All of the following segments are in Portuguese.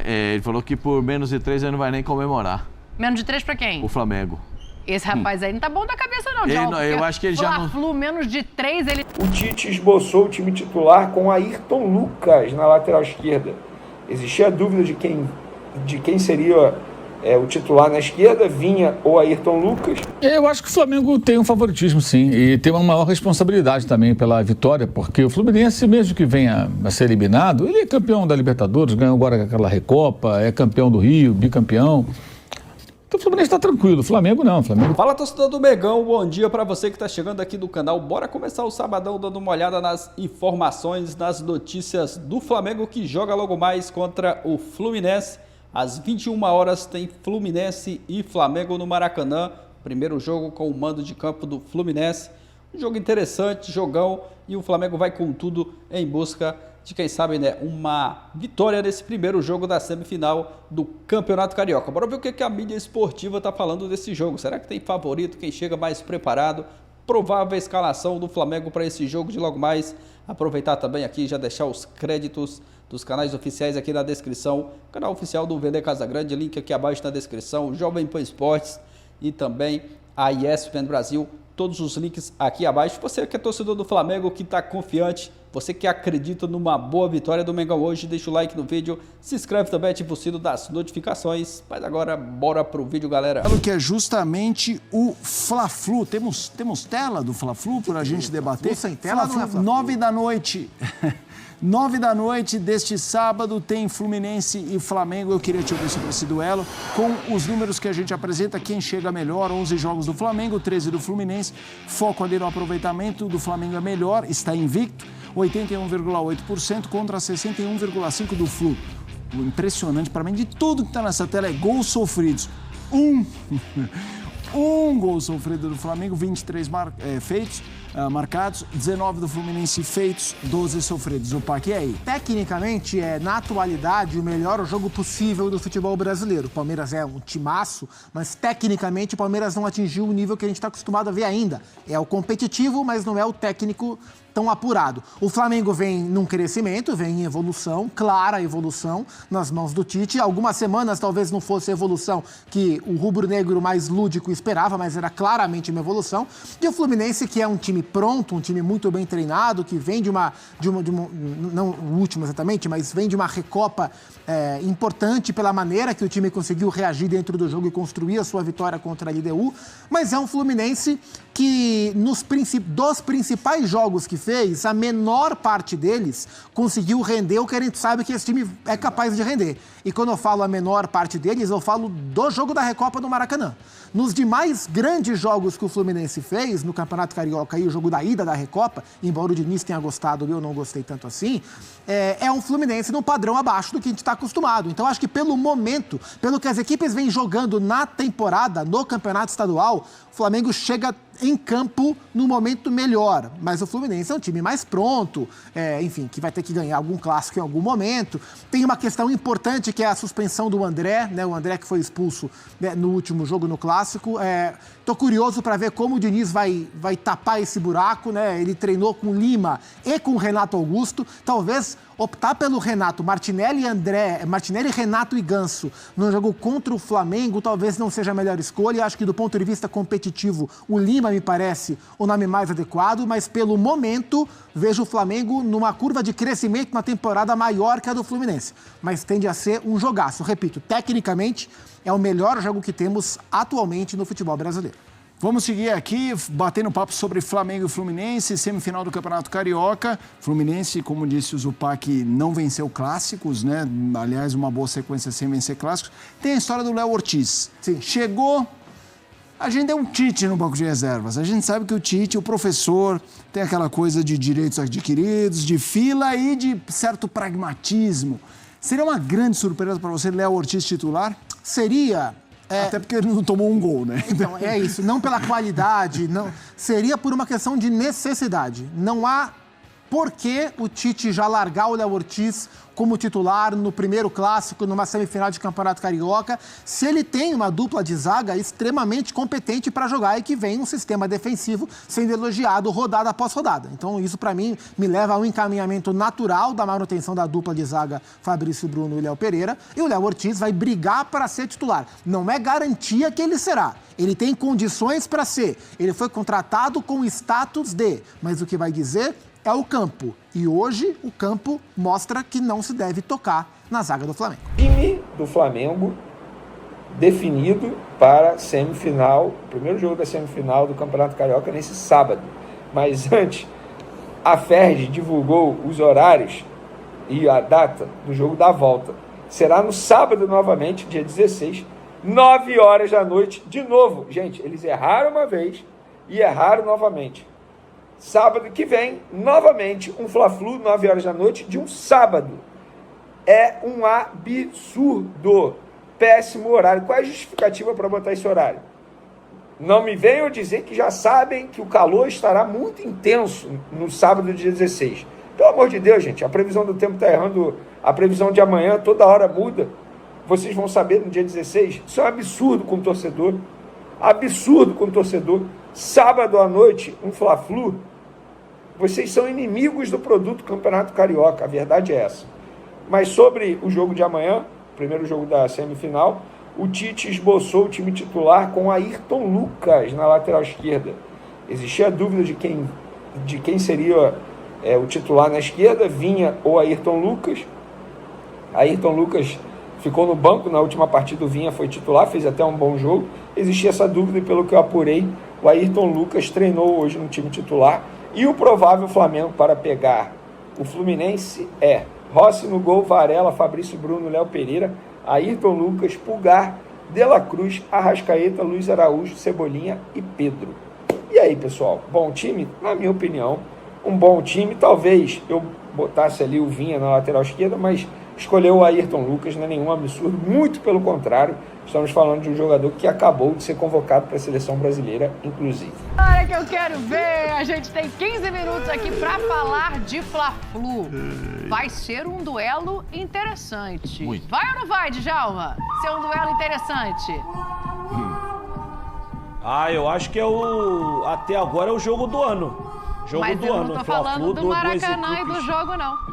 Ele falou que por menos de 3 ele não vai nem comemorar. Menos de 3 pra quem? O Flamengo. Esse rapaz aí não tá bom da cabeça não, Djalma. Eu acho que ele já não... Fla-Flu, menos de 3, ele... O Tite esboçou o time titular com Ayrton Lucas na lateral esquerda. Existia a dúvida de quem seria o titular na esquerda, Vinha ou Ayrton Lucas. Eu acho que o Flamengo tem um favoritismo, sim, e tem uma maior responsabilidade também pela vitória, porque o Fluminense, mesmo que venha a ser eliminado, ele é campeão da Libertadores, ganhou agora aquela Recopa, é campeão do Rio, bicampeão. Então o Fluminense está tranquilo, o Flamengo não. Fala, torcedor do Mengão, bom dia para você que está chegando aqui no canal. Bora começar o sabadão dando uma olhada nas informações, nas notícias do Flamengo, que joga logo mais contra o Fluminense. Às 21 horas tem Fluminense e Flamengo no Maracanã. Primeiro jogo com o mando de campo do Fluminense. Um jogo interessante, jogão, e o Flamengo vai com tudo em busca de, quem sabe, né, uma vitória nesse primeiro jogo da semifinal do Campeonato Carioca. Bora ver o que a mídia esportiva está falando desse jogo. Será que tem favorito, quem chega mais preparado? Provável escalação do Flamengo para esse jogo de logo mais. Aproveitar também aqui, já deixar os créditos dos canais oficiais aqui na descrição. Canal oficial do VD Casagrande, link aqui abaixo na descrição. Jovem Pan Esportes e também a ESPN Brasil. Todos os links aqui abaixo. Você que é torcedor do Flamengo, que está confiante, você que acredita numa boa vitória do Mengão hoje, deixa o like no vídeo, se inscreve também, ativa o sino das notificações. Mas agora, bora pro vídeo, galera. Que é justamente o Fla-Flu. Temos tela do Fla-Flu para a gente debater? Sem tela, não é Fla-Flu. 9 da noite. 9 da noite deste sábado tem Fluminense e Flamengo. Eu queria te ouvir sobre esse duelo com os números que a gente apresenta. Quem chega melhor, 11 jogos do Flamengo, 13 do Fluminense. Foco ali no aproveitamento do Flamengo é melhor, está invicto, 81,8% contra 61,5% do Flu. O impressionante para mim de tudo que está nessa tela é gols sofridos. Um gol sofrido do Flamengo, 23 feitos, marcados, 19 do Fluminense feitos, 12 sofridos. O Pac, e aí? Tecnicamente, na atualidade, o melhor jogo possível do futebol brasileiro. O Palmeiras é um timaço, mas tecnicamente o Palmeiras não atingiu o nível que a gente está acostumado a ver ainda. É o competitivo, mas não é o técnico tão apurado. O Flamengo vem num crescimento, vem em evolução, clara evolução nas mãos do Tite. Algumas semanas talvez não fosse a evolução que o rubro-negro mais lúdico esperava, mas era claramente uma evolução. E o Fluminense, que é um time pronto, um time muito bem treinado, que vem de uma não o último exatamente, mas vem de uma recopa importante pela maneira que o time conseguiu reagir dentro do jogo e construir a sua vitória contra a LDU. Mas é um Fluminense que dos principais jogos que fez, a menor parte deles conseguiu render o que a gente sabe que esse time é capaz de render. E quando eu falo a menor parte deles, eu falo do jogo da Recopa do Maracanã. Nos demais grandes jogos que o Fluminense fez, no Campeonato Carioca e o jogo da ida da Recopa, embora o Diniz tenha gostado, eu não gostei tanto assim, é um Fluminense num padrão abaixo do que a gente está acostumado. Então, acho que pelo momento, pelo que as equipes vêm jogando na temporada, no Campeonato Estadual, o Flamengo chega em campo no momento melhor, mas o Fluminense é um time mais pronto, enfim, que vai ter que ganhar algum clássico em algum momento. Tem uma questão importante que é a suspensão do André, né? O André que foi expulso, né, no último jogo no clássico. Tô curioso para ver como o Diniz vai tapar esse buraco, né? Ele treinou com o Lima e com o Renato Augusto, talvez optar pelo Renato, Martinelli, Renato e Ganso no jogo contra o Flamengo talvez não seja a melhor escolha. Acho que do ponto de vista competitivo o Lima me parece o nome mais adequado, mas pelo momento vejo o Flamengo numa curva de crescimento na temporada maior que a do Fluminense, mas tende a ser um jogaço. Repito, tecnicamente é o melhor jogo que temos atualmente no futebol brasileiro. Vamos seguir aqui, batendo papo sobre Flamengo e Fluminense, semifinal do Campeonato Carioca. Fluminense, como disse o Zupac, não venceu clássicos, né? Aliás, uma boa sequência sem vencer clássicos. Tem a história do Léo Ortiz. Sim. Chegou, a gente é um Tite no banco de reservas. A gente sabe que o Tite, o professor, tem aquela coisa de direitos adquiridos, de fila e de certo pragmatismo. Seria uma grande surpresa para você, Léo Ortiz titular? Seria. Até porque ele não tomou um gol, né? Então, é isso. Não pela qualidade, não. Seria por uma questão de necessidade. Não há por que o Tite já largar o Léo Ortiz como titular no primeiro clássico, numa semifinal de Campeonato Carioca, se ele tem uma dupla de zaga extremamente competente para jogar e que vem um sistema defensivo sendo elogiado rodada após rodada. Então isso, para mim, me leva a um encaminhamento natural da manutenção da dupla de zaga Fabrício Bruno e Léo Pereira, e o Léo Ortiz vai brigar para ser titular. Não é garantia que ele será. Ele tem condições para ser. Ele foi contratado com status de, mas o que vai dizer é o campo. E hoje o campo mostra que não se deve tocar na zaga do Flamengo. Time do Flamengo definido para semifinal, o primeiro jogo da semifinal do Campeonato Carioca nesse sábado. Mas antes, a Ferdi divulgou os horários e a data do jogo da volta. Será no sábado novamente, dia 16, 9 horas da noite, de novo. Gente, eles erraram uma vez e erraram novamente. Sábado que vem, novamente, um Fla-Flu, 9 horas da noite, de um sábado. É um absurdo. Péssimo horário. Qual é a justificativa para botar esse horário? Não me venham dizer que já sabem que o calor estará muito intenso no sábado, dia 16. Pelo amor de Deus, gente, a previsão do tempo está errando. A previsão de amanhã toda hora muda. Vocês vão saber no dia 16. Isso é um absurdo com o torcedor. Absurdo com o torcedor. Sábado à noite, um Fla-Flu. Vocês são inimigos do produto Campeonato Carioca, a verdade é essa. Mas sobre o jogo de amanhã, primeiro jogo da semifinal, o Tite esboçou o time titular com Ayrton Lucas na lateral esquerda. Existia a dúvida de quem seria o titular na esquerda, Vinha ou Ayrton Lucas. Ayrton Lucas ficou no banco na última partida, o Vinha foi titular, fez até um bom jogo. Existia essa dúvida e pelo que eu apurei, o Ayrton Lucas treinou hoje no time titular. E o provável Flamengo para pegar o Fluminense é Rossi no gol, Varela, Fabrício Bruno, Léo Pereira, Ayrton Lucas, Pulgar, De La Cruz, Arrascaeta, Luiz Araújo, Cebolinha e Pedro. E aí, pessoal, bom time? Na minha opinião, um bom time. Talvez eu botasse ali o Vinha na lateral esquerda, mas escolheu o Ayrton Lucas, não é nenhum absurdo, muito pelo contrário. Estamos falando de um jogador que acabou de ser convocado para a seleção brasileira, inclusive. Hora que eu quero ver! A gente tem 15 minutos aqui para falar de Fla-Flu. Vai ser um duelo interessante. Muito. Vai ou não vai, Djalma? Ser um duelo interessante? Eu acho que até agora é o jogo do ano. Mas eu não tô falando do Maracanã e do jogo, não.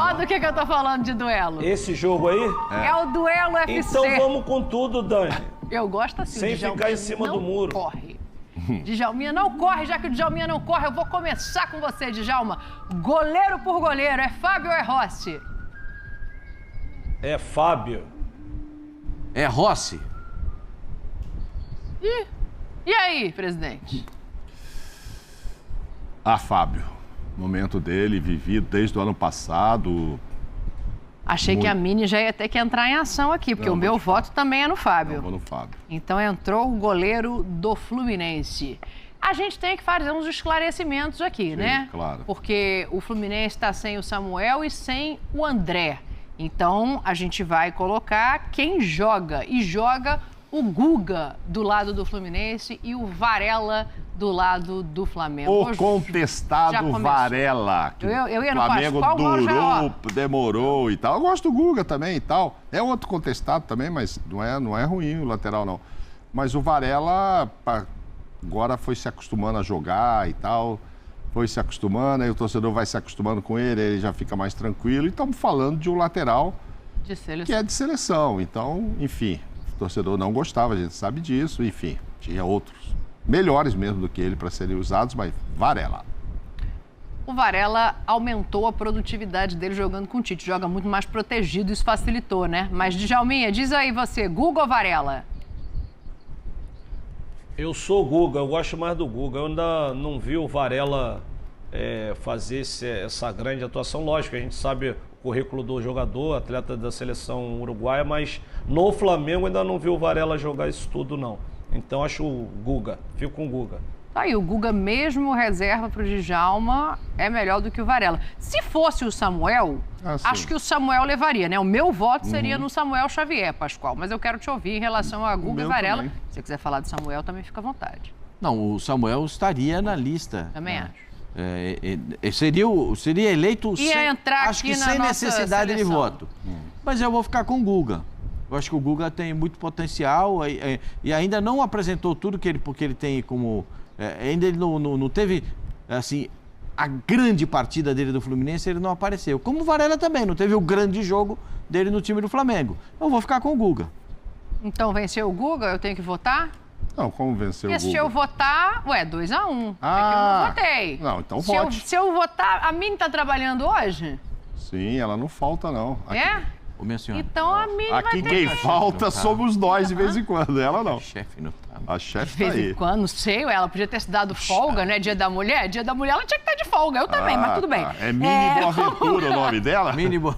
Olha do que eu tô falando de duelo. Esse jogo aí? É o duelo FC. Então vamos com tudo, Dani. Eu gosto assim. Sem ficar em cima do muro. Corre. Djalminha não corre, já que o Djalminha não corre, eu vou começar com você, Djalma. Goleiro por goleiro, é Fábio ou é Rossi? É Fábio. É Rossi. E aí, presidente? Fábio. Momento dele, vivido desde o ano passado. Achei que a Mini já ia ter que entrar em ação aqui, porque o meu voto também é no Fábio. Não, vou no Fábio. Então entrou o goleiro do Fluminense. A gente tem que fazer uns esclarecimentos aqui, né? Claro. Porque o Fluminense está sem o Samuel e sem o André. Então a gente vai colocar quem joga. E joga o Guga do lado do Fluminense e o Varela do lado do Flamengo. O contestado Varela. Que eu ia no o Flamengo Pascoal, demorou e tal. Eu gosto do Guga também e tal. É outro contestado também, mas não é ruim o lateral, não. Mas o Varela agora foi se acostumando a jogar e tal. Foi se acostumando, aí o torcedor vai se acostumando com ele, ele já fica mais tranquilo. E estamos falando de um lateral que é de seleção. Então, enfim, o torcedor não gostava, a gente sabe disso. Enfim, tinha outros melhores mesmo do que ele para serem usados, mas Varela. O Varela aumentou a produtividade dele jogando com o Tite. Joga muito mais protegido, isso facilitou, né? Mas, Djalminha, diz aí você, Guga ou Varela? Eu sou o Guga, eu gosto mais do Guga. Eu ainda não vi o Varela fazer essa grande atuação. Lógico, a gente sabe o currículo do jogador, atleta da seleção uruguaia, mas no Flamengo ainda não vi o Varela jogar isso tudo, não. Então acho o Guga, fico com o Guga. Tá aí, o Guga mesmo reserva para o Djalma é melhor do que o Varela. Se fosse o Samuel, acho que o Samuel levaria, né? O meu voto seria no Samuel Xavier, Pascoal. Mas eu quero te ouvir em relação a Guga e Varela. Também. Se você quiser falar de Samuel, também fica à vontade. Não, o Samuel estaria na lista. Também acho. Seria eleito entrar acho aqui que na sem nossa necessidade de seleção. voto. Mas eu vou ficar com o Guga. Eu acho que o Guga tem muito potencial e ainda não apresentou tudo porque ele tem como... ainda ele não teve, assim, a grande partida dele do Fluminense, ele não apareceu. Como o Varela também, não teve o grande jogo dele no time do Flamengo. Eu vou ficar com o Guga. Então, venceu o Guga, eu tenho que votar? Não, como venceu o Porque Guga? se eu votar, 2-1. É que eu não votei. Não, então se vote. Se eu votar, a Mini tá trabalhando hoje? Sim, ela não falta, não. Ô, minha senhora. Então a Mini vai Aqui ter quem que... falta somos nós de vez em quando, ela não. O chefe não tá. A De chefe vez tá em aí. quando, não sei, ela podia ter se dado folga, né? Dia da mulher. Dia da mulher ela tinha que estar de folga. Eu também, mas tudo bem. Tá. É Mini Boaventura o nome dela? Mini boa.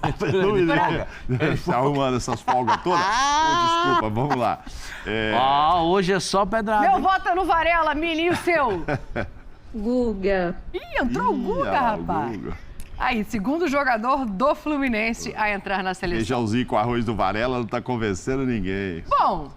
Tá arrumando essas folgas todas? Desculpa, vamos lá. Hoje é só pedrada. Meu voto é no Varela, Mini, e o seu? Guga. Ih, entrou o Guga, rapaz. Aí, segundo jogador do Fluminense a entrar na seleção. Feijãozinho com arroz do Varela não tá convencendo ninguém. Bom,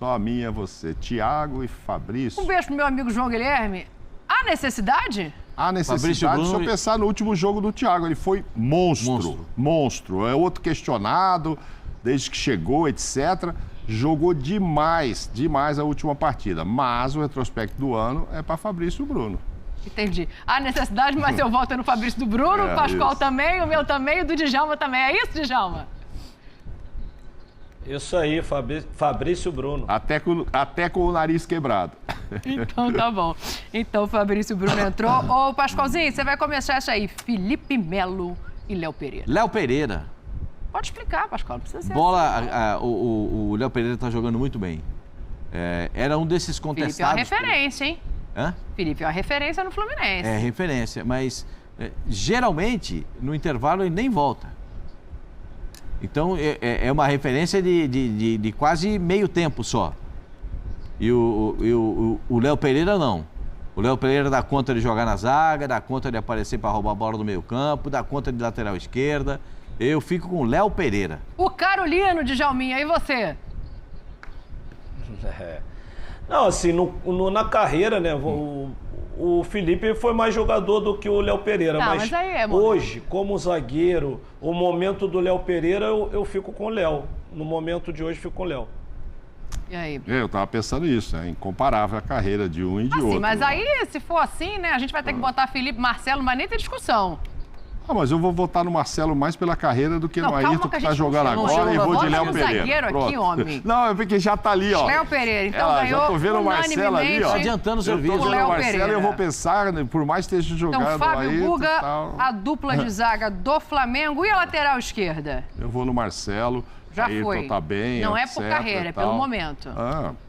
Só a minha é você. Tiago e Fabrício. um beijo pro meu amigo João Guilherme. Há necessidade? Há necessidade, Fabrício se eu Bruno pensar no último jogo do Thiago, ele foi monstro. É outro questionado, desde que chegou, etc. Jogou demais a última partida. Mas o retrospecto do ano é para Fabrício Bruno. Entendi. Há necessidade, mas eu voto no Fabrício do Bruno, o Pascoal isso. também, o meu também, o do Djalma também. É isso, Djalma? Isso aí, Fabrício Bruno. Até com o nariz quebrado. Então tá bom. Então o Fabrício Bruno entrou. Ô, Pascoalzinho, você vai começar essa aí. Felipe Melo e Léo Pereira. Léo Pereira. Pode explicar, Pascoal, não precisa ser O Léo Pereira tá jogando muito bem. Era um desses assim. Felipe é uma contestados. referência, hein? Hã? Felipe é uma referência no Fluminense. É referência, mas geralmente no intervalo ele nem volta. Então é uma referência de quase meio tempo só. E o Léo Pereira não. O Léo Pereira dá conta de jogar na zaga, dá conta de aparecer para roubar a bola do meio campo, dá conta de lateral esquerda. Eu fico com o Léo Pereira. O Carolino de Djalminha, e você? Não, assim, na carreira, né, o Felipe foi mais jogador do que o Léo Pereira. Tá, mas aí é momento. Hoje, como zagueiro, o momento do Léo Pereira, eu fico com o Léo. No momento de hoje, fico com o Léo. E aí? Eu tava pensando isso, é incomparável a carreira de um e de outro. Mas aí, se for assim, né, a gente vai ter que botar Felipe Marcelo, não vai nem ter discussão. Mas eu vou votar no Marcelo mais pela carreira do que Não, no calma Ayrton, que a que tá gente jogando não chegou. agora, e vou de Vota Léo no Pereira. zagueiro aqui, Pronto. homem. Não, é porque já tá ali, ó. Léo Pereira, então Já ganhou tô vendo o Marcelo ali, ó. unanimemente Adiantando o Eu serviço. tô vendo Léo o Marcelo Pereira. e eu vou pensar, né, por mais que esteja jogando Então, Fábio Ayrton Guga, e tal, a dupla de zaga do Flamengo e a lateral esquerda? eu vou no Marcelo. Já Ayrton foi. tá bem, Não é etc, por carreira, é e tal. pelo momento.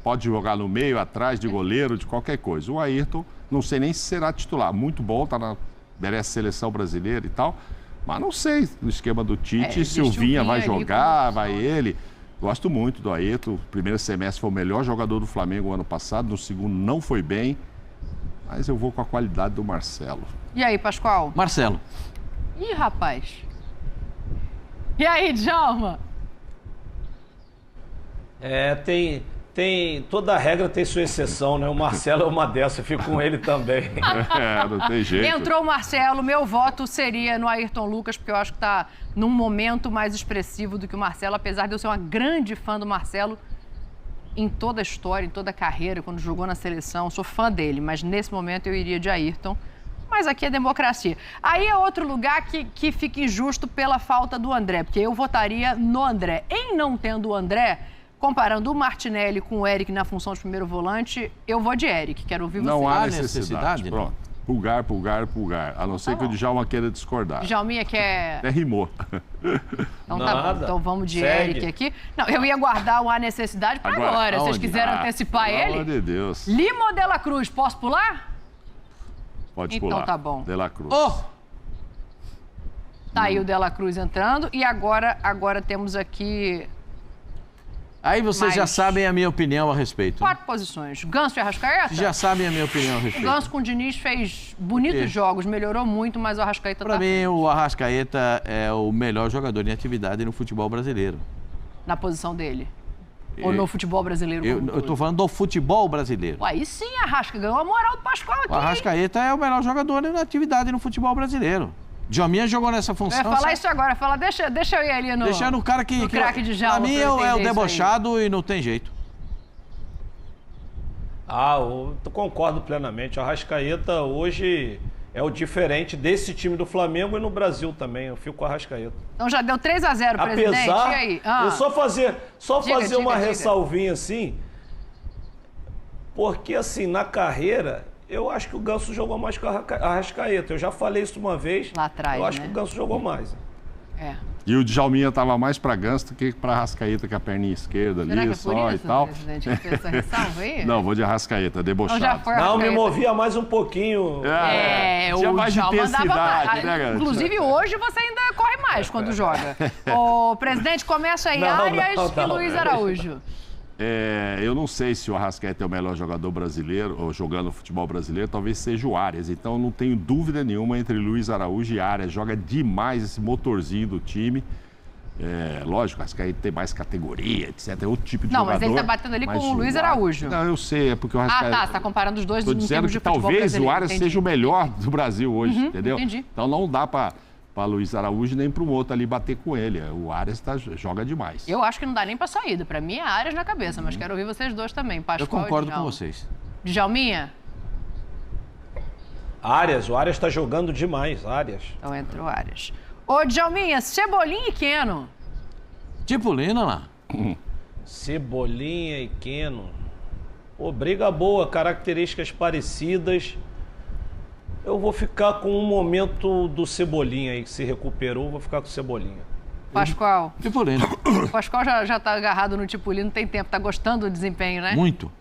Pode jogar no meio, atrás, de goleiro, de qualquer coisa. O Ayrton, não sei nem se será titular. Muito bom, merece seleção brasileira e tal. Mas não sei, no esquema do Tite, se o Vinha vai jogar, vai ele. Gosto muito do Ayrton. O primeiro semestre foi o melhor jogador do Flamengo ano passado. No segundo não foi bem. Mas eu vou com a qualidade do Marcelo. E aí, Pascoal? Marcelo. Ih, rapaz. E aí, Djalma? Toda regra tem sua exceção, né? O Marcelo é uma dessas, eu fico com ele também. Não tem jeito. Entrou o Marcelo, meu voto seria no Ayrton Lucas, porque eu acho que está num momento mais expressivo do que o Marcelo, apesar de eu ser uma grande fã do Marcelo em toda a história, em toda a carreira, quando jogou na seleção, sou fã dele, mas nesse momento eu iria de Ayrton. Mas aqui é democracia. Aí é outro lugar que fica injusto pela falta do André, porque eu votaria no André. Em não tendo o André, comparando o Martinelli com o Eric na função de primeiro volante, eu vou de Eric. Quero ouvir você. Não há Há necessidade. necessidade, Pronto. Pulgar. A não ser que o Djalma queira discordar. Djalminha quer... Até rimou. Então tá bom. Nada. Então vamos de Segue. Eric aqui. Não, eu ia guardar o há necessidade para agora. Se vocês quiserem antecipar pelo ele. amor de Deus. Lima ou Dela Cruz? Posso pular? Pode Então pular. tá bom. De La Cruz. Tá aí o Dela Cruz entrando. E agora temos aqui Aí vocês já Mas- sabem a minha opinião a respeito. 4 posições. Ganso e Arrascaeta? Já sabem a minha opinião a O respeito. Ganso com o Diniz fez bonitos quê? jogos, melhorou muito, mas o Arrascaeta Para tá mim, o Arrascaeta é o melhor jogador em atividade no futebol brasileiro. na posição dele. Ou no futebol brasileiro? Eu estou falando do futebol brasileiro. Ué, aí sim, a Arrasca ganhou a moral do Pascoal aqui. O Arrascaeta é o melhor jogador na atividade no futebol brasileiro. Djalminha jogou nessa função. Eu ia falar isso agora. Deixa eu ir ali no... Deixando o cara que craque de Djalma. Pra mim é o debochado e não tem jeito. Eu concordo plenamente. O Arrascaeta hoje é o diferente desse time do Flamengo e no Brasil também. Eu fico com o Arrascaeta. Então já deu 3-0, presidente. E aí? Eu só fazer uma ressalvinha assim, porque assim, na carreira, eu acho que o Ganso jogou mais que o Arrascaeta. Eu já falei isso uma vez. Lá atrás, eu acho que o Ganso jogou mais. E o Djalminha estava mais para Ganso do que para Arrascaeta, que é a perninha esquerda ali, que só isso, e tal. Presidente, que fez essa ressalva aí? Não, vou de Arrascaeta, debochado. Não, me movia mais um pouquinho. Tinha mais intensidade, né, galera? Inclusive, hoje você ainda corre mais quando joga. Ô, presidente, começa aí Arias e Luiz Araújo. Eu não sei se o Arrascaeta é o melhor jogador brasileiro, ou jogando futebol brasileiro, talvez seja o Arias. Então, não tenho dúvida nenhuma entre Luiz Araújo e Arias. Joga demais esse motorzinho do time. Lógico, o Arrascaeta tem mais categoria, etc. É outro tipo de jogador. Não, mas ele tá batendo ali com o Luiz Araújo. Não, eu sei, é porque o Arrascaeta... Você tá comparando os dois em termos de futebol brasileiro. Talvez o Arias seja o melhor do Brasil hoje, entendeu? Entendi. Então, não dá para Luiz Araújo nem para um outro ali bater com ele. O Arias joga demais. Eu acho que não dá nem para saída. Para mim é Arias na cabeça, mas quero ouvir vocês dois também. Pascoal, eu concordo com vocês. Djalminha? O Arias está jogando demais, Arias. Então entra o Arias. Ô, Djalminha, Cebolinha e Keno. Tipulina lá. Cebolinha e Keno. Pô, briga boa, características parecidas. Eu vou ficar com um momento do Cebolinha aí, que se recuperou, vou ficar com o Cebolinha. Pascoal? Tipulino. O Pascoal já tá agarrado no Tipulino, não tem tempo, tá gostando do desempenho, né? Muito.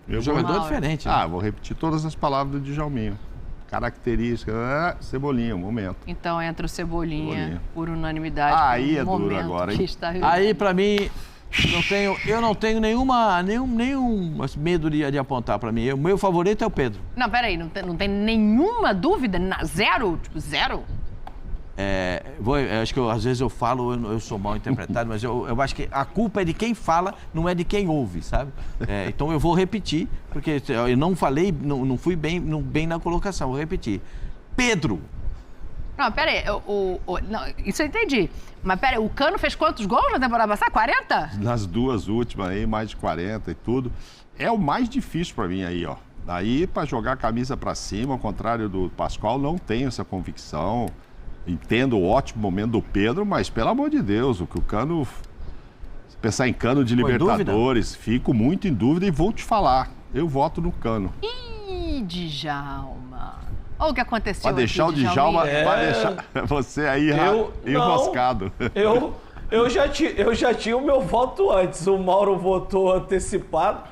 O jogador é diferente. Né? Vou repetir todas as palavras do Djalminha. Característica, Cebolinha, momento. Então entra o Cebolinha. Por unanimidade. Aí é duro agora, hein? Aí, pra mim... Eu não tenho nenhum medo de apontar para mim. O meu favorito é o Pedro. Não, peraí, não tem nenhuma dúvida? Zero? Tipo, zero? Acho que às vezes eu falo, eu sou mal interpretado, mas eu acho que a culpa é de quem fala, não é de quem ouve, sabe? Então eu vou repetir, porque eu não falei, não fui bem na colocação, vou repetir. Pedro. Não, peraí, não, isso eu entendi. Mas peraí, o Cano fez quantos gols na temporada passada? 40? Nas duas últimas aí, mais de 40 e tudo. É o mais difícil para mim aí, ó. Daí, para jogar a camisa para cima, ao contrário do Pascoal, não tenho essa convicção. Entendo o ótimo momento do Pedro, mas pelo amor de Deus, o que o Cano... Se pensar em Cano de Libertadores, fico muito em dúvida e vou te falar. Eu voto no Cano. Ih, Djalma. Olha o que aconteceu aqui, deixar o Djalma, vai deixar você aí enroscado. Eu já tinha o meu voto antes. O Mauro votou antecipado.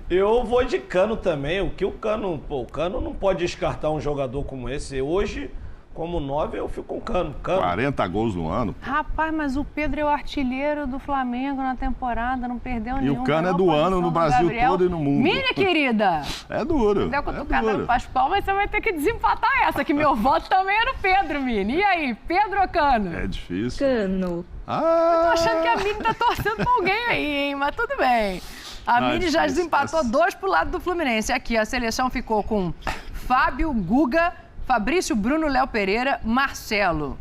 Eu vou de Cano também. O Cano não pode descartar um jogador como esse. Hoje, como 9, eu fico com o Cano. 40 gols no ano. Rapaz, mas o Pedro é o artilheiro do Flamengo na temporada, não perdeu nenhum. E o Cano é do ano no Brasil todo e no mundo. Minha querida! É duro. Deu cutucada no Pascoal, mas você vai ter que desempatar essa, que meu voto também é no Pedro, Mini. E aí, Pedro ou Cano? É difícil. Cano. Eu tô achando que a Mini tá torcendo pra alguém aí, hein? Mas tudo bem. A Mini já desempatou 2 pro lado do Fluminense. Aqui, a seleção ficou com Fábio, Guga, Fabrício, Bruno, Léo Pereira, Marcelo,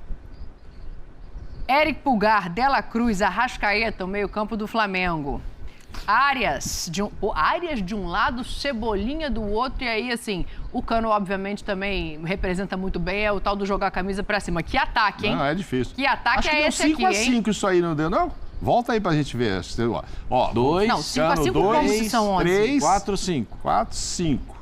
Eric Pulgar, Dela Cruz, Arrascaeta, o meio-campo do Flamengo. Arias de um lado, Cebolinha do outro, e aí, assim, o Cano, obviamente, também representa muito bem, é o tal do jogar a camisa pra cima. Que ataque, hein? Não, é difícil. Que ataque Acho é que esse aqui, hein? 5x5 isso aí, não deu, não? Volta aí pra gente ver. Ó, 2, não, 5x5 como se são 11? 3, 4, 5. 4, 5.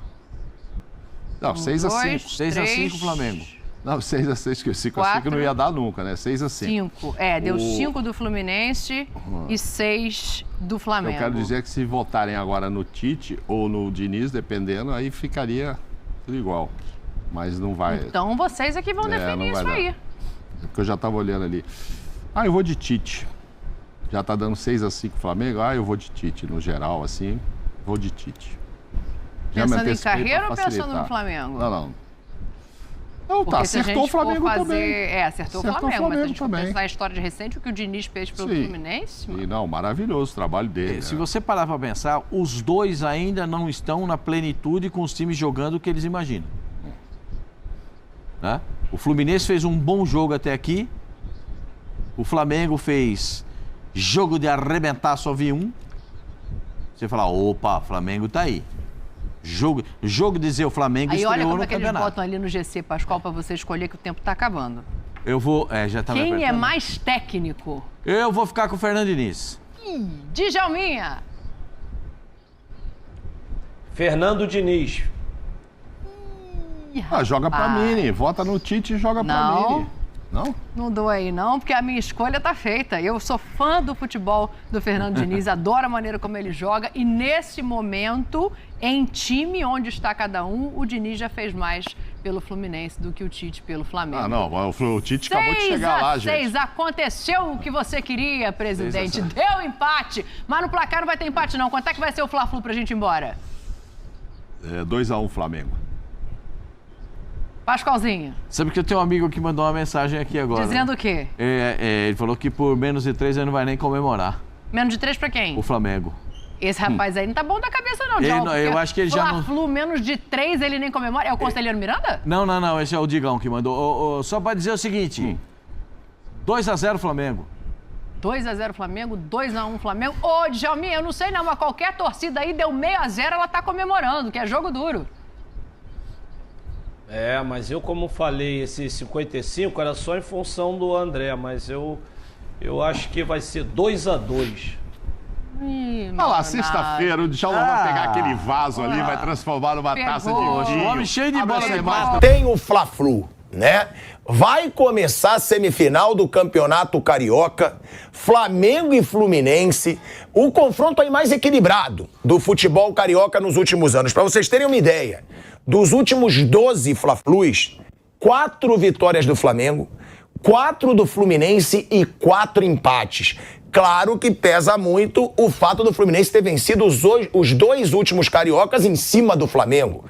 Não, 6x5. 6x5 Flamengo. Não, 6x6, que 5x5 não ia dar nunca, né? 6x5. 5. Deu 5 do Fluminense e 6 do Flamengo. Eu quero dizer que se votarem agora no Tite ou no Diniz, dependendo, aí ficaria tudo igual. Mas não vai. Então vocês é que vão definir isso aí. É porque eu já estava olhando ali. Eu vou de Tite. Já tá dando 6x5 Flamengo. Eu vou de Tite, no geral, assim. Vou de Tite. Pensando em carreira ou pensando no Flamengo? Não. Não, tá, Porque se a acertou gente o Flamengo for fazer... também. Acertou o Flamengo, mas se a gente for também. pensar a história de recente, o que o Diniz fez pelo Fluminense... E não, maravilhoso o trabalho dele. Se você parar para pensar, os dois ainda não estão na plenitude com os times jogando o que eles imaginam. Né? O Fluminense fez um bom jogo até aqui. O Flamengo fez jogo de arrebentar, só vi um. Você fala, opa, Flamengo tá aí. Jogo de dizer o Flamengo aí olha estreou como no é que eles campeonato. botam ali no GC, Pascoal, para você escolher que o tempo tá acabando. Eu vou... já tá me Quem é apertando. mais técnico? Eu vou ficar com o Fernando Diniz. Djalminha. Fernando Diniz. Joga pra Mini. Vota no Tite e joga pra Mini. Não? Não dou aí não, porque a minha escolha tá feita. Eu sou fã do futebol do Fernando Diniz, adoro a maneira como ele joga e nesse momento, em time onde está cada um, o Diniz já fez mais pelo Fluminense do que o Tite pelo Flamengo. Ah, não, o Tite acabou de chegar lá, gente. 6-6, aconteceu o que você queria, presidente. Deu empate, mas no placar não vai ter empate não. Quanto é que vai ser o Fla-Flu pra gente ir embora? 2-1 Flamengo. Pascoalzinho. Sabe que eu tenho um amigo que mandou uma mensagem aqui agora. Dizendo o quê? Ele falou que por menos de 3 ele não vai nem comemorar. Menos de 3 pra quem? O Flamengo. Esse rapaz aí não tá bom da cabeça não, Ele João. não, eu acho que ele já não... Fla-Flu menos de 3 ele nem comemora. É o Conselheiro Miranda? Não, esse é o Digão que mandou. Só pra dizer o seguinte, 2-0 Flamengo. 2-0 Flamengo, 2-1 Flamengo. Ô, Djalminha, eu não sei não, mas qualquer torcida aí deu 6-0, ela tá comemorando, que é jogo duro. Mas eu, como falei, esse 55 era só em função do André, mas eu acho que vai ser 2-2. Olha lá, sexta-feira, o Djalma vai pegar aquele vaso ali, vai transformar numa taça de vinho. Um homem cheio de bola de mata. Tem o Fla-Flu, né? Vai começar a semifinal do Campeonato Carioca, Flamengo e Fluminense, o confronto aí mais equilibrado do futebol carioca nos últimos anos. Para vocês terem uma ideia, dos últimos 12 Fla-Flus, 4 vitórias do Flamengo, 4 do Fluminense e 4 empates. Claro que pesa muito o fato do Fluminense ter vencido os 2 últimos cariocas em cima do Flamengo.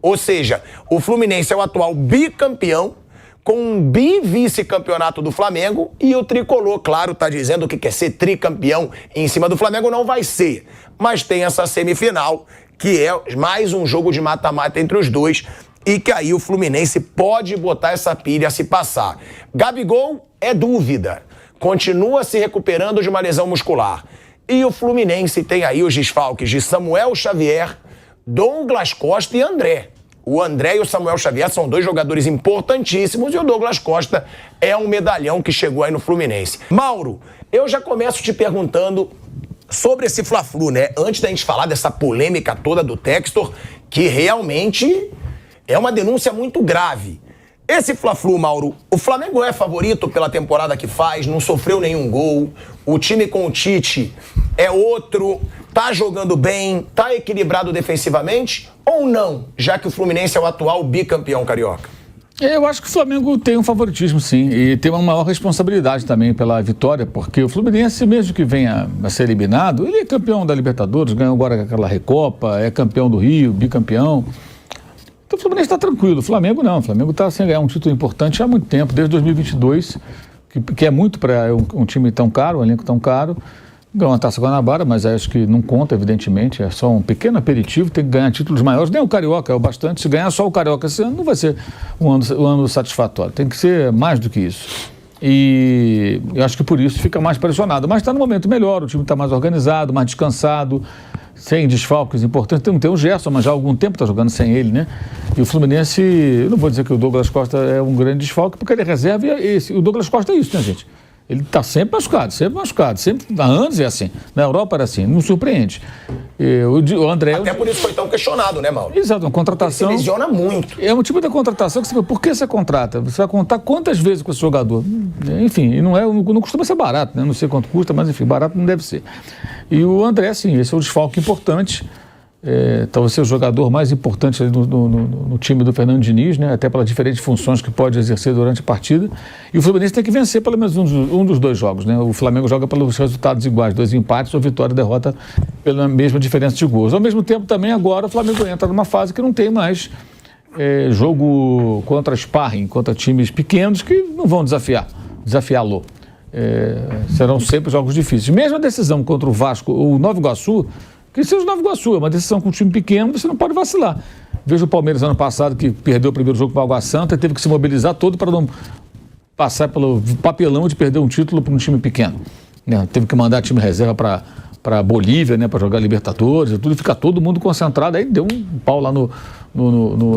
Ou seja, o Fluminense é o atual bicampeão, com um bi-vice-campeonato do Flamengo, e o Tricolor, claro, tá dizendo que quer ser tricampeão em cima do Flamengo, não vai ser. Mas tem essa semifinal, que é mais um jogo de mata-mata entre os dois, e que aí o Fluminense pode botar essa pilha a se passar. Gabigol é dúvida, continua se recuperando de uma lesão muscular. E o Fluminense tem aí os desfalques de Samuel Xavier, Douglas Costa e André. O André e o Samuel Xavier são 2 jogadores importantíssimos e o Douglas Costa é um medalhão que chegou aí no Fluminense. Mauro, eu já começo te perguntando sobre esse Fla-Flu, né? Antes da gente falar dessa polêmica toda do Textor, que realmente é uma denúncia muito grave. Esse Fla-Flu, Mauro, o Flamengo é favorito pela temporada que faz, não sofreu nenhum gol, o time com o Tite é outro, tá jogando bem, tá equilibrado defensivamente ou não, já que o Fluminense é o atual bicampeão carioca? Eu acho que o Flamengo tem um favoritismo, sim, e tem uma maior responsabilidade também pela vitória, porque o Fluminense, mesmo que venha a ser eliminado, ele é campeão da Libertadores, ganhou agora aquela Recopa, é campeão do Rio, bicampeão. Então o Fluminense está tranquilo, o Flamengo não, o Flamengo está sem ganhar um título importante há muito tempo, desde 2022, que é muito para um time tão caro, um elenco tão caro. Ganhou uma Taça Guanabara, mas acho que não conta, evidentemente, é só um pequeno aperitivo, tem que ganhar títulos maiores, nem o Carioca é o bastante, se ganhar só o Carioca esse ano não vai ser um ano satisfatório, tem que ser mais do que isso. E eu acho que por isso fica mais pressionado, mas está no momento melhor, o time está mais organizado, mais descansado, sem desfalques importantes, tem o Gerson, mas já há algum tempo está jogando sem ele, né? E o Fluminense, eu não vou dizer que o Douglas Costa é um grande desfalque, porque ele é reserva e o Douglas Costa é isso, né, gente? Ele está sempre machucado, há anos é assim. Na Europa era assim, não surpreende. O André... Até por isso foi tão questionado, né, Mauro? Exato, uma contratação... Ele se lesiona muito. É um tipo de contratação que você fala, por que você contrata? Você vai contar quantas vezes com esse jogador? Enfim, não costuma ser barato, né? Não sei quanto custa, mas enfim, barato não deve ser. E o André, sim, esse é um desfalque importante. Talvez seja o jogador mais importante no time do Fernando Diniz, né? Até pelas diferentes funções que pode exercer durante a partida. E o Fluminense tem que vencer pelo menos um dos 2 jogos, né? O Flamengo joga pelos resultados iguais, 2 empates ou vitória e derrota pela mesma diferença de gols. Ao mesmo tempo, também agora o Flamengo entra numa fase que não tem mais jogo contra sparring, contra times pequenos que não vão desafiá-lo. Serão sempre jogos difíceis. Mesmo a decisão contra o Vasco ou o Nova Iguaçu, que seja o Nova Iguaçu, é uma decisão com um time pequeno, você não pode vacilar. Veja o Palmeiras ano passado, que perdeu o primeiro jogo para o Água Santa e teve que se mobilizar todo para não passar pelo papelão de perder um título para um time pequeno. Teve que mandar time reserva para a Bolívia, para jogar Libertadores, tudo, fica todo mundo concentrado, aí deu um pau lá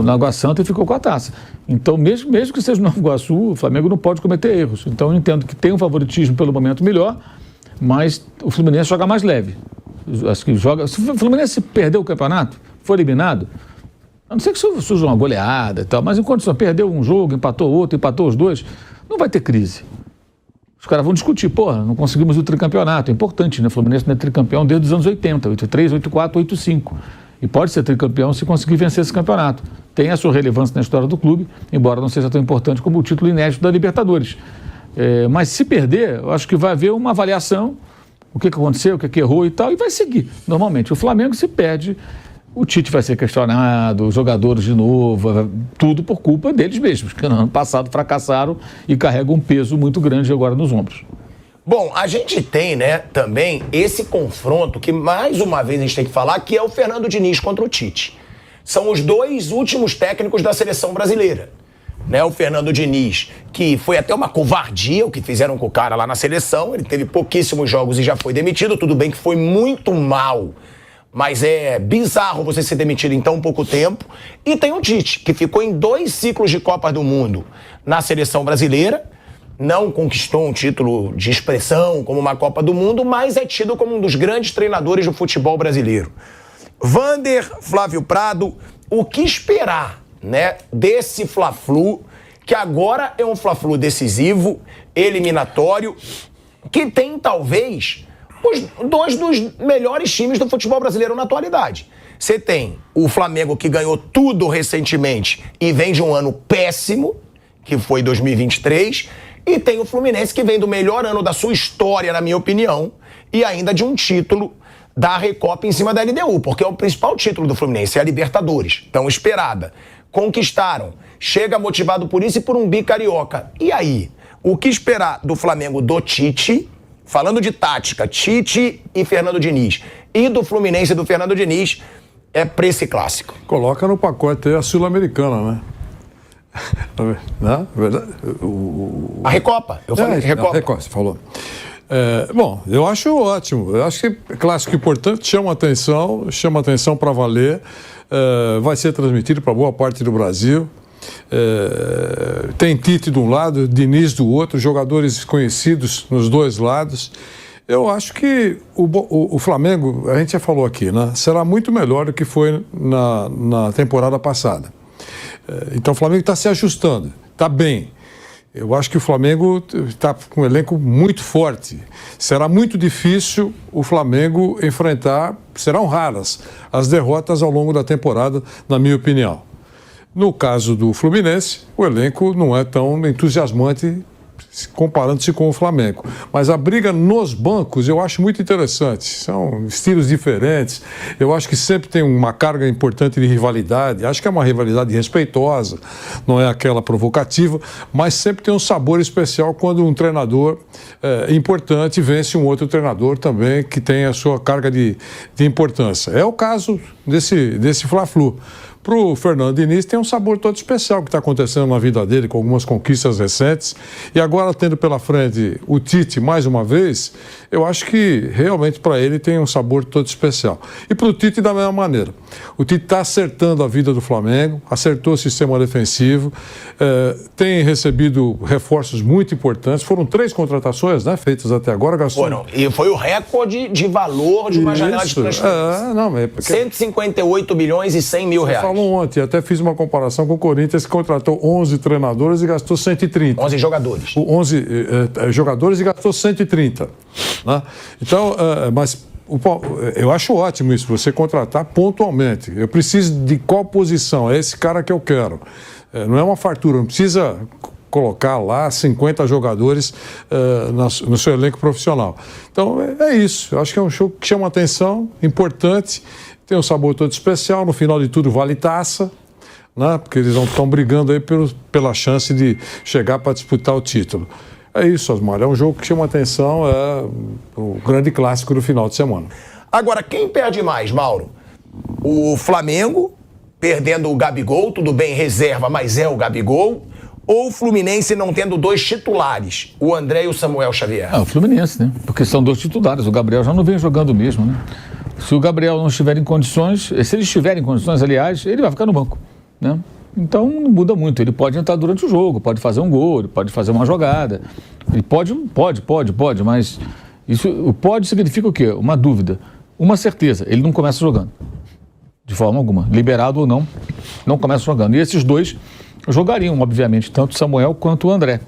na Água Santa e ficou com a taça. Então, mesmo que seja no Nova Iguaçu, o Flamengo não pode cometer erros. Então, eu entendo que tem um favoritismo pelo momento melhor, mas o Fluminense joga mais leve. Acho que se o Fluminense perder o campeonato, for eliminado, a não ser que surja uma goleada e tal, mas enquanto só perdeu um jogo, empatou outro, empatou os dois, não vai ter crise. Os caras vão discutir, não conseguimos o tricampeonato, é importante, né? O Fluminense não é tricampeão desde os anos 80, 83, 84, 85. E pode ser tricampeão se conseguir vencer esse campeonato. Tem a sua relevância na história do clube, embora não seja tão importante como o título inédito da Libertadores. Mas se perder, eu acho que vai haver uma avaliação, o que aconteceu, o que errou e tal, e vai seguir. Normalmente, o Flamengo se perde, o Tite vai ser questionado, os jogadores de novo, tudo por culpa deles mesmos, que no ano passado fracassaram e carregam um peso muito grande agora nos ombros. Bom, a gente tem, também esse confronto que, mais uma vez, a gente tem que falar, que é o Fernando Diniz contra o Tite. São os dois últimos técnicos da seleção brasileira. O Fernando Diniz, que foi até uma covardia o que fizeram com o cara lá na seleção, ele teve pouquíssimos jogos e já foi demitido, tudo bem que foi muito mal, mas é bizarro você ser demitido em tão pouco tempo. E tem o Tite, que ficou em 2 ciclos de Copa do Mundo na seleção brasileira, não conquistou um título de expressão como uma Copa do Mundo, mas é tido como um dos grandes treinadores do futebol brasileiro. Vander, Flávio Prado, o que esperar, desse Fla-Flu, que agora é um Fla-Flu decisivo, eliminatório, que tem talvez os 2 dos melhores times do futebol brasileiro na atualidade. Você tem o Flamengo, que ganhou tudo recentemente e vem de um ano péssimo, que foi 2023, e tem o Fluminense, que vem do melhor ano da sua história, na minha opinião, e ainda de um título da Recopa em cima da LDU, porque é o principal título do Fluminense, é a Libertadores, tão esperada. Conquistaram, chega motivado por isso e por um bicarioca. E aí, o que esperar do Flamengo do Tite, falando de tática, Tite e Fernando Diniz, e do Fluminense do Fernando Diniz, é pra esse clássico? Coloca no pacote aí a Sul-Americana, né? Não, verdade? A Recopa, eu falei Recopa. A Recopa, você falou. Bom, eu acho ótimo. Eu acho que é clássico importante, chama atenção para valer. Vai ser transmitido para boa parte do Brasil. Tem Tite de um lado, Diniz do outro, jogadores conhecidos nos dois lados. Eu acho que o Flamengo, a gente já falou aqui, será muito melhor do que foi na temporada passada. Então o Flamengo está se ajustando, está bem. Eu acho que o Flamengo está com um elenco muito forte. Será muito difícil o Flamengo enfrentar, serão raras as derrotas ao longo da temporada, na minha opinião. No caso do Fluminense, o elenco não é tão entusiasmante comparando-se com o Flamengo. Mas a briga nos bancos eu acho muito interessante. São estilos diferentes. Eu acho que sempre tem uma carga importante de rivalidade. Acho que é uma rivalidade respeitosa, não é aquela provocativa, mas sempre tem um sabor especial quando um treinador importante vence um outro treinador também que tem a sua carga de importância. É o caso desse Fla-Flu. Para o Fernando Diniz tem um sabor todo especial que está acontecendo na vida dele, com algumas conquistas recentes. E agora, tendo pela frente o Tite mais uma vez, eu acho que realmente para ele tem um sabor todo especial. E para o Tite da mesma maneira. O Tite está acertando a vida do Flamengo, acertou o sistema defensivo, tem recebido reforços muito importantes. Foram 3 contratações, feitas até agora. E foi o recorde de valor de uma janela de transferência. 158 milhões e 100 mil reais. Ontem, até fiz uma comparação com o Corinthians, que contratou 11 treinadores e gastou 130. 11 jogadores. 11 jogadores e gastou 130. Então, mas eu acho ótimo isso, você contratar pontualmente. Eu preciso de qual posição? É esse cara que eu quero. Não é uma fartura, não precisa colocar lá 50 jogadores no seu elenco profissional. Então, é isso. Eu acho que é um show que chama atenção, importante. Tem um sabor todo especial, no final de tudo vale taça, né? Porque eles não estão brigando aí pela chance de chegar para disputar o título. É isso, Osmar, é um jogo que chama atenção, é o grande clássico do final de semana. Agora, quem perde mais, Mauro? O Flamengo, perdendo o Gabigol, tudo bem, reserva, mas é o Gabigol, ou o Fluminense não tendo 2 titulares, o André e o Samuel Xavier? O Fluminense, né? Porque são 2 titulares, o Gabriel já não vem jogando mesmo, né? Se o Gabriel não estiver em condições, se ele estiver em condições, aliás, ele vai ficar no banco, né? Então não muda muito, ele pode entrar durante o jogo, pode fazer um gol, ele pode fazer uma jogada, ele pode, mas isso, o pode significa o quê? Uma dúvida, uma certeza, ele não começa jogando, de forma alguma, liberado ou não começa jogando. E esses 2 jogariam, obviamente, tanto o Samuel quanto o André.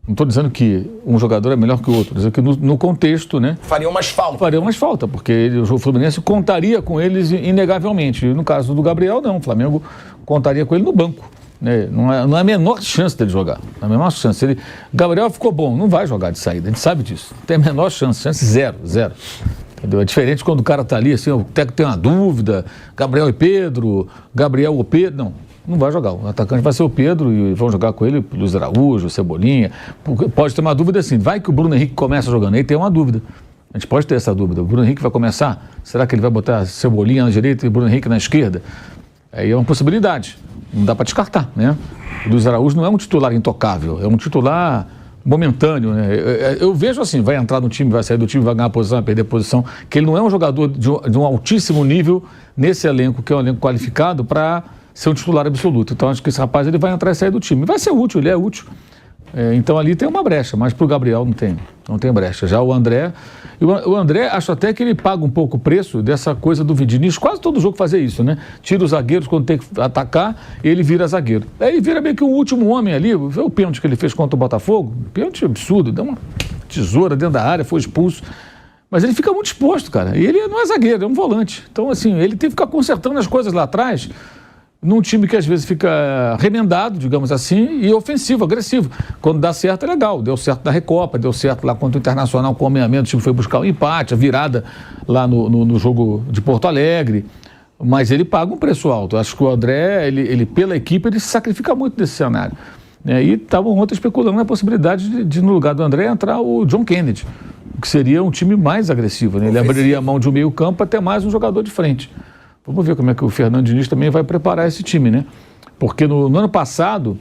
Não estou dizendo que um jogador é melhor que o outro, estou dizendo que no contexto, né? Fariam mais falta. Fariam mais falta, porque o Fluminense contaria com eles inegavelmente. No caso do Gabriel, não. O Flamengo contaria com ele no banco, né? Não é a menor chance dele jogar. Não é a menor chance. Gabriel ficou bom, não vai jogar de saída, a gente sabe disso. Não tem a menor chance zero. Entendeu? É diferente quando o cara está ali, assim, o técnico tem uma dúvida, Gabriel e Pedro, Gabriel ou Pedro, não vai jogar. O atacante vai ser o Pedro e vão jogar com ele Luiz Araújo, Cebolinha. Pode ter uma dúvida assim, vai que o Bruno Henrique começa jogando, aí tem uma dúvida. A gente pode ter essa dúvida. O Bruno Henrique vai começar? Será que ele vai botar Cebolinha na direita e o Bruno Henrique na esquerda? Aí é uma possibilidade, não dá para descartar, né? O Luiz Araújo não é um titular intocável, é um titular momentâneo, né? Eu vejo assim, vai entrar no time, vai sair do time, vai ganhar posição, vai perder posição, que ele não é um jogador de um altíssimo nível nesse elenco, que é um elenco qualificado para ser um titular absoluto. Então acho que esse rapaz ele vai entrar e sair do time. Vai ser útil, ele é útil. Então ali tem uma brecha, mas para o Gabriel não tem brecha. Já o André acho até que ele paga um pouco o preço dessa coisa do Diniz, quase todo jogo fazer isso, né? Tira os zagueiros quando tem que atacar, ele vira zagueiro. Aí ele vira meio que o último homem ali, o pênalti que ele fez contra o Botafogo, pênalti absurdo, deu uma tesoura dentro da área, foi expulso. Mas ele fica muito exposto, cara. E ele não é zagueiro, é um volante. Então, assim, ele tem que ficar consertando as coisas lá atrás, num time que às vezes fica remendado, digamos assim, e ofensivo, agressivo. Quando dá certo é legal, deu certo na Recopa, deu certo lá contra o Internacional com o ameaçamento, o time foi buscar o empate, a virada lá no jogo de Porto Alegre, mas ele paga um preço alto. Acho que o André, ele pela equipe, ele se sacrifica muito nesse cenário. E estavam ontem especulando na possibilidade de no lugar do André entrar o John Kennedy, que seria um time mais agressivo, né? Ele abriria a mão de um meio campo até mais um jogador de frente. Vamos ver como é que o Fernando Diniz também vai preparar esse time, né? Porque no ano passado,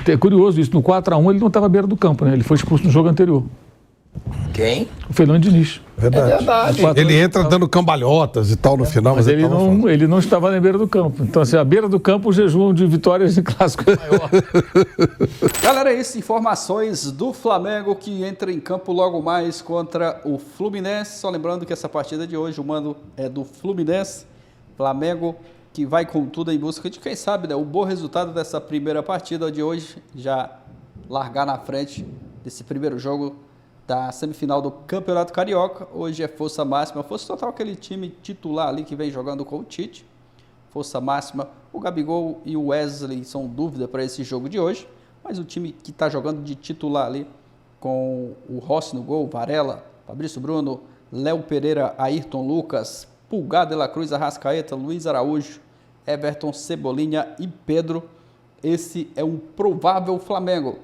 é curioso isso, no 4-1 ele não estava à beira do campo, né? Ele foi expulso no jogo anterior. Quem? O Fernando Diniz. Verdade. É verdade. Ele entra dando cambalhotas e tal no final. Mas ele não estava na beira do campo. Então, assim, à beira do campo, o jejum de vitórias em clássico é maior. Galera, é isso. Informações do Flamengo que entra em campo logo mais contra o Fluminense. Só lembrando que essa partida de hoje, o mando é do Fluminense. Flamengo que vai com tudo em busca de, quem sabe, né, o bom resultado dessa primeira partida de hoje, já largar na frente desse primeiro jogo da semifinal do Campeonato Carioca. Hoje é força máxima, força total, aquele time titular ali que vem jogando com o Tite. Força máxima, o Gabigol e o Wesley são dúvida para esse jogo de hoje, mas o time que está jogando de titular ali, com o Rossi no gol, Varela, Fabrício Bruno, Léo Pereira, Ayrton Lucas, Pulgar, De La Cruz, Arrascaeta, Luiz Araújo, Everton, Cebolinha e Pedro. Esse é um provável Flamengo.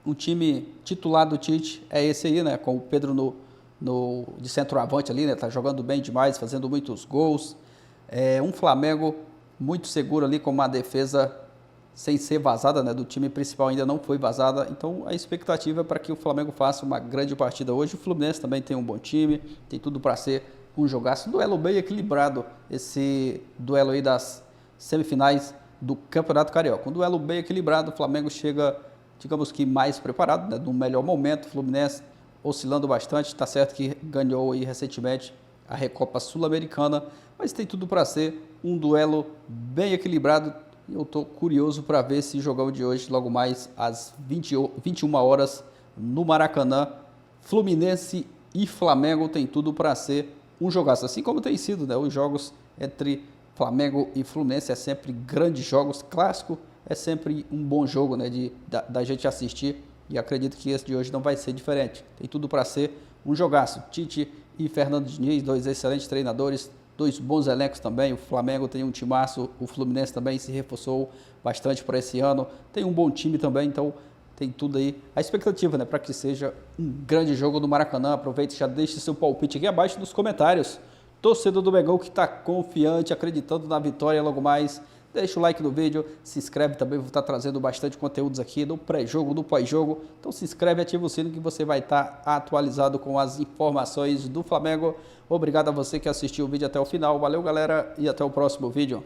O time titular do Tite é esse aí, né? Com o Pedro de centroavante ali, né? Tá jogando bem demais, fazendo muitos gols. É um Flamengo muito seguro ali, com uma defesa sem ser vazada, né? Do time principal ainda não foi vazada. Então a expectativa é para que o Flamengo faça uma grande partida hoje. O Fluminense também tem um bom time, tem tudo para ser um jogaço, duelo bem equilibrado, esse duelo aí das semifinais do Campeonato Carioca. Um duelo bem equilibrado, o Flamengo chega, digamos que mais preparado, né, no melhor momento, o Fluminense oscilando bastante, está certo que ganhou aí recentemente a Recopa Sul-Americana, mas tem tudo para ser um duelo bem equilibrado. Eu estou curioso para ver esse jogão de hoje, logo mais às 21 horas no Maracanã. Fluminense e Flamengo tem tudo para ser um jogaço, assim como tem sido, né? Os jogos entre Flamengo e Fluminense é sempre grandes jogos, clássico é sempre um bom jogo, né? Da gente assistir, e acredito que esse de hoje não vai ser diferente. Tem tudo para ser um jogaço. Tite e Fernando Diniz, 2 excelentes treinadores, dois bons elencos também. O Flamengo tem um timaço, o Fluminense também se reforçou bastante para esse ano. Tem um bom time também, então tem tudo aí. A expectativa, né, para que seja um grande jogo no Maracanã. Aproveite e já deixe seu palpite aqui abaixo nos comentários. Torcedor do Mengão que está confiante, acreditando na vitória logo mais. Deixa o like no vídeo, se inscreve também, vou estar trazendo bastante conteúdos aqui no pré-jogo, no pós-jogo. Então se inscreve e ativa o sino que você vai estar atualizado com as informações do Flamengo. Obrigado a você que assistiu o vídeo até o final. Valeu, galera, e até o próximo vídeo.